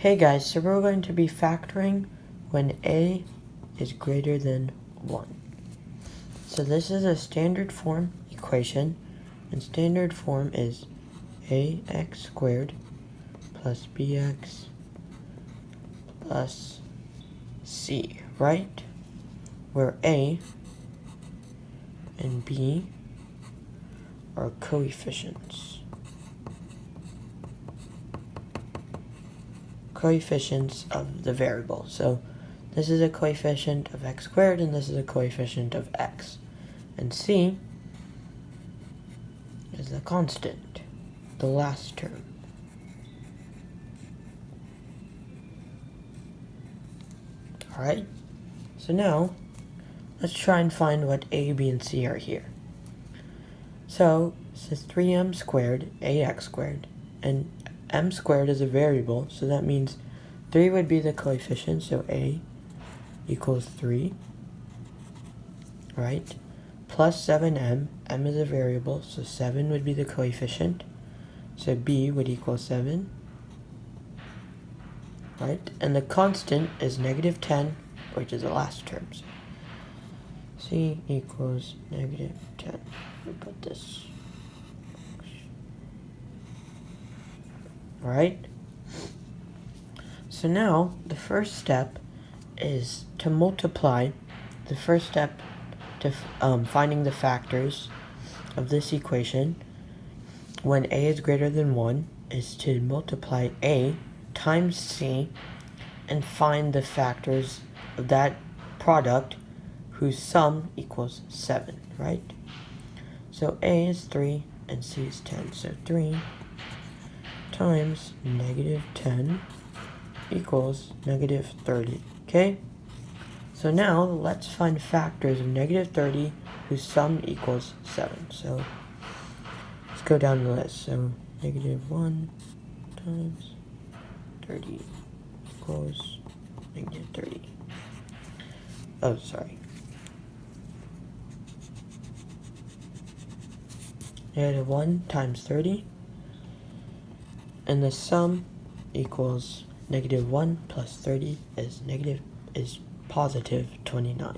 Hey guys, so we're going to be factoring when a is greater than 1. So this is a standard form equation, and standard form is ax squared plus bx plus c, right? Where a and b are coefficients. Coefficients of the variable. So this is a coefficient of x squared and this is a coefficient of x. And c is the constant, the last term. Alright, so now let's try and find what a, b, and c are here. So this is 3m squared, ax squared, and m squared is a variable, so that means 3 would be the coefficient, so a equals 3, right? Plus 7m, m is a variable, so 7 would be the coefficient, so b would equal 7, right? And the constant is negative 10, which is the last term. So c equals negative 10. We put this. Alright? So now, the first step is to multiply. The first step to finding the factors of this equation when a is greater than 1 is to multiply a times c and find the factors of that product whose sum equals 7, right? So a is 3 and c is 10. So 3 times negative 10 equals negative 30, okay? So now let's find factors of negative 30 whose sum equals 7. So let's go down the list. So negative 1 times 30 equals negative 30. Oh, sorry. Negative 1 times 30. And the sum equals negative 1 plus 30 is positive 29.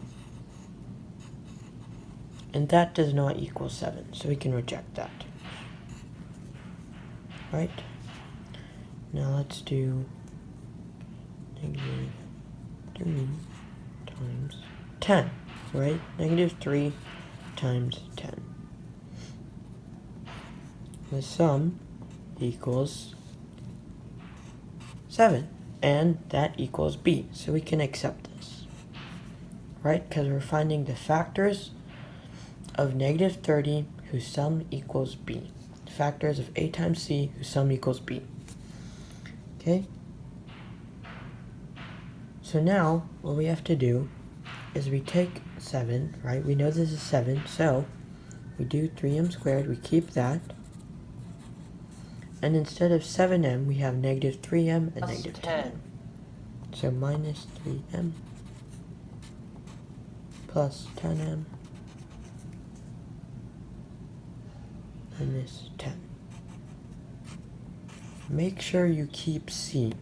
And that does not equal 7, so we can reject that. Right? Now let's do negative 3 times 10, right? Negative 3 times 10. The sum equals 7, and that equals b, so we can accept this, right? Because we're finding the factors of negative 30 whose sum equals b. Factors of a times c whose sum equals b. Okay? So now, what we have to do is we take 7, right? We know this is 7, so we do 3m squared, we keep that. And instead of 7m, we have negative 3m and negative 10. So minus 3m plus 10m minus 10. Make sure you keep c.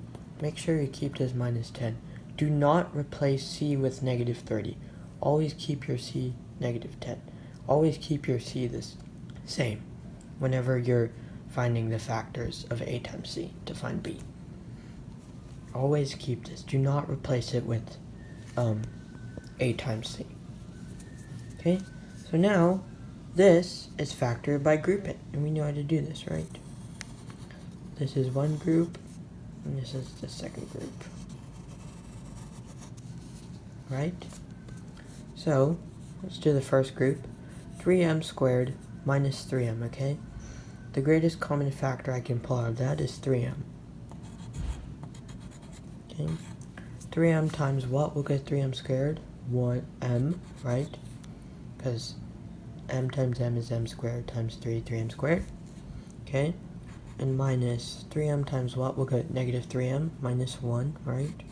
Make sure you keep this minus 10. Do not replace c with negative 30. Always keep your c negative 10. Always keep your c the same whenever you're finding the factors of a times c to find b. Always keep this. Do not replace it with a times c. Okay? So now, this is factored by grouping, and we know how to do this, right? This is one group, and this is the second group. Right? So, let's do the first group. 3m squared minus 3m, okay? The greatest common factor I can pull out of that is 3m. Okay? 3m times what? We'll get 3m squared. 1m, right? Because m times m is m squared times 3m squared. Okay? And minus 3m times what? We'll get negative 3m minus 1, right?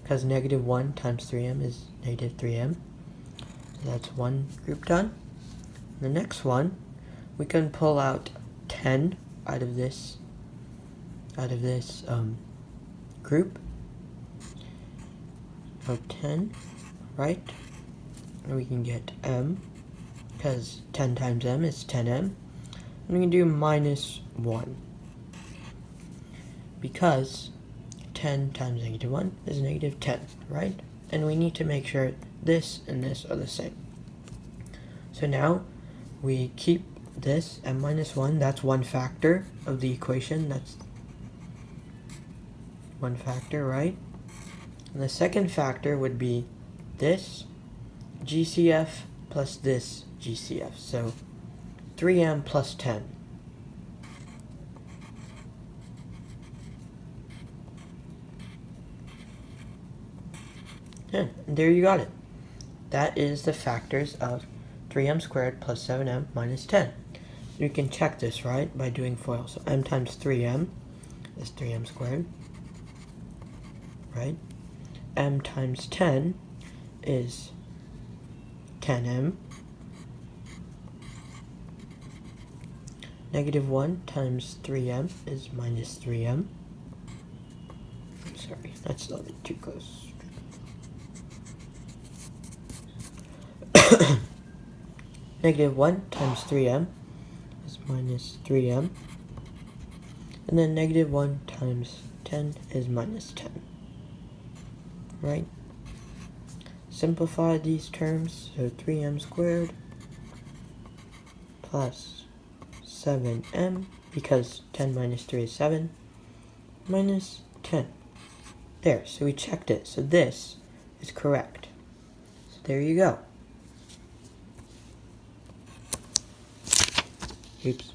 Because negative 1 times 3m is negative 3m. So that's one group done. The next one, we can pull out 10 out of this group of 10, right? And we can get m, because 10 times m is 10m. And we can do minus 1, because 10 times negative 1 is negative 10, right? And we need to make sure this and this are the same. So now we keep this at minus 1. That's one factor of the equation. That's one factor, right? And the second factor would be this GCF plus this GCF. So 3m plus 10. Yeah, and there you got it. That is the factors of 3m squared plus 7m minus 10. You can check this, right, by doing FOIL. So m times 3m is 3m squared, right? M times 10 is 10m. Negative 1 times 3m is minus 3m. Sorry, that's a little bit too close. Negative 1 times 3m is minus 3m. And then negative 1 times 10 is minus 10. Right? Simplify these terms. So 3m squared plus 7m, because 10 minus 3 is 7, minus 10. There, so we checked it. So this is correct. So there you go. Oops.